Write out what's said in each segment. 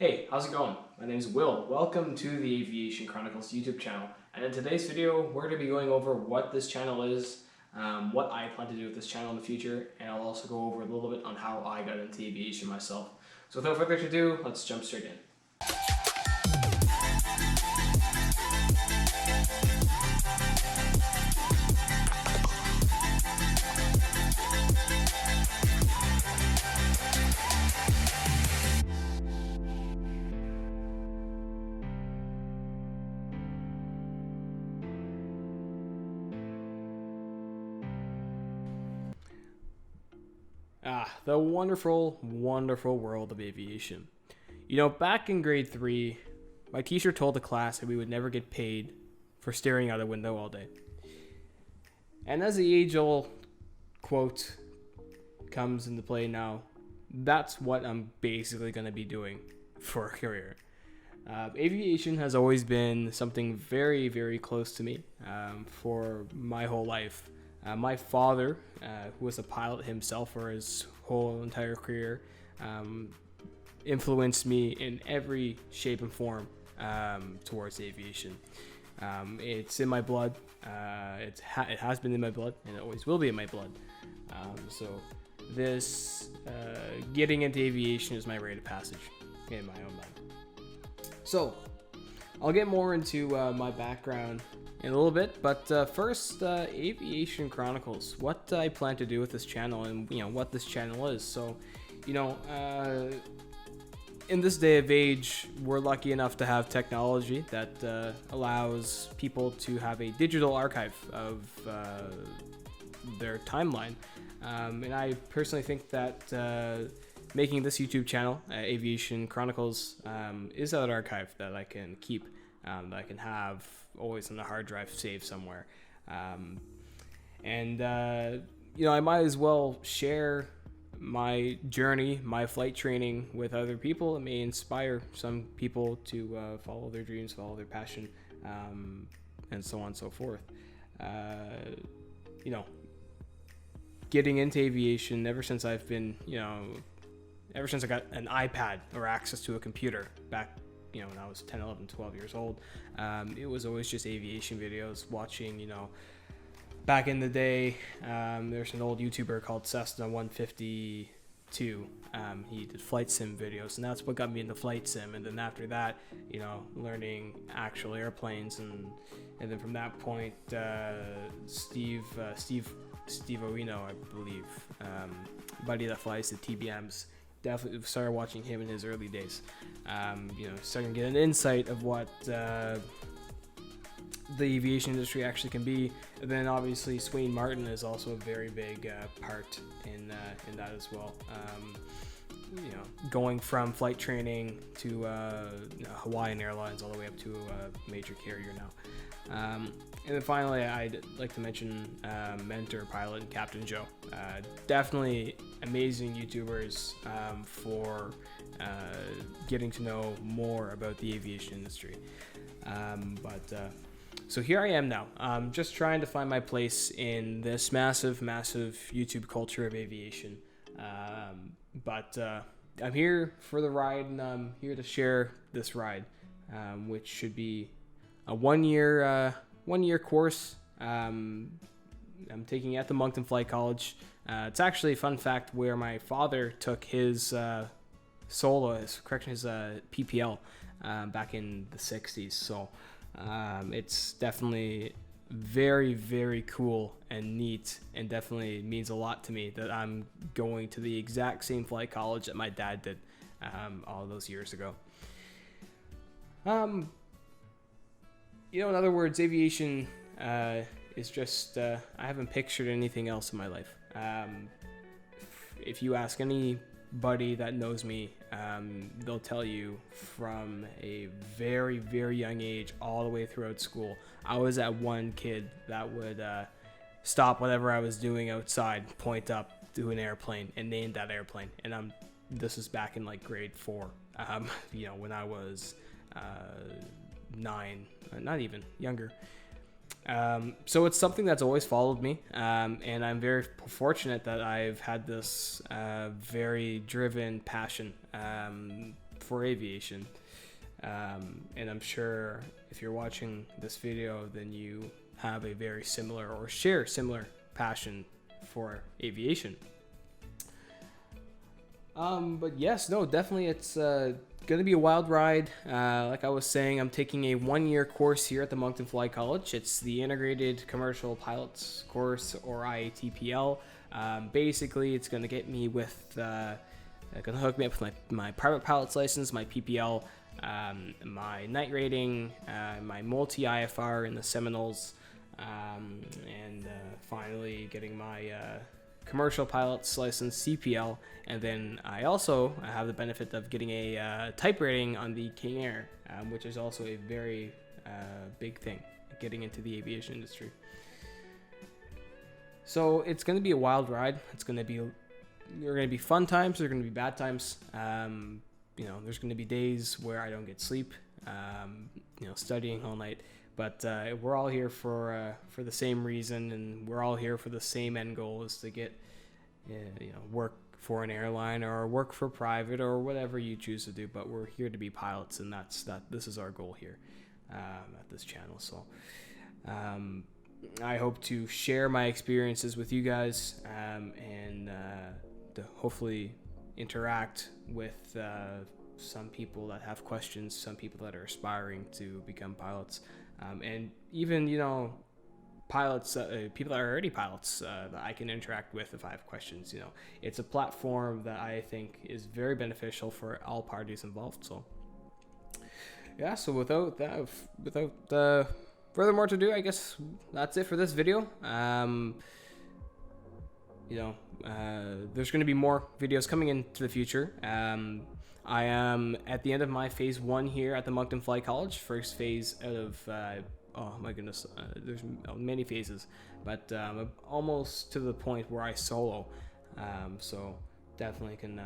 Hey, how's it going? My name is Will. Welcome to the Aviation Chronicles YouTube channel. And in today's video, we're going to be going over what this channel is, what I plan to do with this channel in the future, and I'll also go over a little bit on how I got into aviation myself. So without further ado, let's jump straight in. The wonderful, wonderful world of aviation. You know, back in grade 3, my teacher told the class that we would never get paid for staring out a window all day. And as the age-old quote comes into play now, that's what I'm basically going to be doing for a career. Aviation has always been something very, very close to me for my whole life. My father, who was a pilot himself for his whole entire career, influenced me in every shape and form towards aviation. It's in my blood. It has been in my blood, and it always will be in my blood. So this getting into aviation is my rite of passage in my own mind. So I'll get more into my background in a little bit, but first, Aviation Chronicles, what I plan to do with this channel, and what this channel is. So, in this day of age, we're lucky enough to have technology that allows people to have a digital archive of their timeline, and I personally think that making this YouTube channel, Aviation Chronicles, is that archive that I can keep, that I can have always on the hard drive saved somewhere. I might as well share my journey, my flight training with other people. It may inspire some people to follow their dreams, follow their passion, and so on and so forth. Getting into aviation ever since I've been, ever since I got an iPad or access to a computer back when I was 10, 11, 12 years old, it was always just aviation videos, watching, back in the day, there's an old YouTuber called Cessna 152. He did flight sim videos, and that's what got me into flight sim. And then after that, learning actual airplanes, and then from that point, Steve Oino, I believe, buddy that flies the TBMs. Definitely started watching him in his early days. Starting to get an insight of what the aviation industry actually can be. And then obviously Swain Martin is also a very big part in that as well. Going from flight training to Hawaiian Airlines all the way up to a major carrier now. And then finally, I'd like to mention Mentor Pilot and Captain Joe. Definitely amazing YouTubers for getting to know more about the aviation industry. So here I am now. I'm just trying to find my place in this massive, massive YouTube culture of aviation. I'm here for the ride, and I'm here to share this ride, which should be a one-year course. I'm taking it at the Moncton Flight College. It's actually a fun fact where my father took his PPL back in the 60s. So it's definitely very, very cool and neat, and definitely means a lot to me that I'm going to the exact same flight college that my dad did all those years ago. In other words, aviation is just, I haven't pictured anything else in my life. If you ask anybody that knows me, they'll tell you from a very, very young age all the way throughout school, I was that one kid that would stop whatever I was doing outside, point up to an airplane, and name that airplane. And this is back in like grade 4, when I was 9, not even younger. So it's something that's always followed me, and I'm very fortunate that I've had this very driven passion for aviation. And I'm sure if you're watching this video, then you have a very similar or share similar passion for aviation. But yes, no, definitely it's gonna be a wild ride. Like I was saying, I'm taking a 1-year course here at the Moncton Flight College. It's the Integrated Commercial Pilots course, or IATPL. Basically, it's gonna get me with, gonna hook me up with my private pilot's license, my PPL, my night rating, my multi-IFR in the Seminoles, and finally getting my commercial pilot's license, CPL. And then I also have the benefit of getting a type rating on the King Air, which is also a very big thing getting into the aviation industry. So it's going to be a wild ride. There are going to be fun times, there are going to be bad times. There's going to be days where I don't get sleep, studying all night. But we're all here for the same reason, and we're all here for the same end goal, is to get work for an airline or work for private or whatever you choose to do. But we're here to be pilots, and this is our goal here at this channel. So I hope to share my experiences with you guys, and to hopefully interact with some people that have questions, some people that are aspiring to become pilots. And even, pilots, people that are already pilots that I can interact with if I have questions. It's a platform that I think is very beneficial for all parties involved. So, yeah. So without further more to do, I guess that's it for this video. There's going to be more videos coming into the future. I am at the end of my phase 1 here at the Moncton Flight College. First phase out of, oh my goodness, there's many phases, but I'm almost to the point where I solo. So definitely can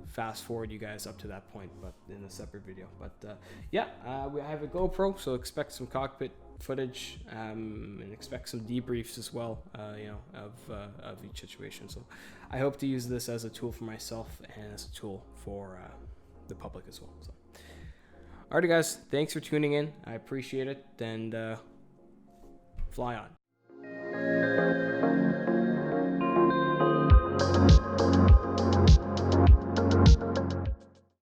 fast forward you guys up to that point, but in a separate video. But we have a GoPro, so expect some cockpit footage, and expect some debriefs as well, of each situation. So I hope to use this as a tool for myself and as a tool for the public as well. So, alrighty guys, thanks for tuning in. I appreciate it, and fly on.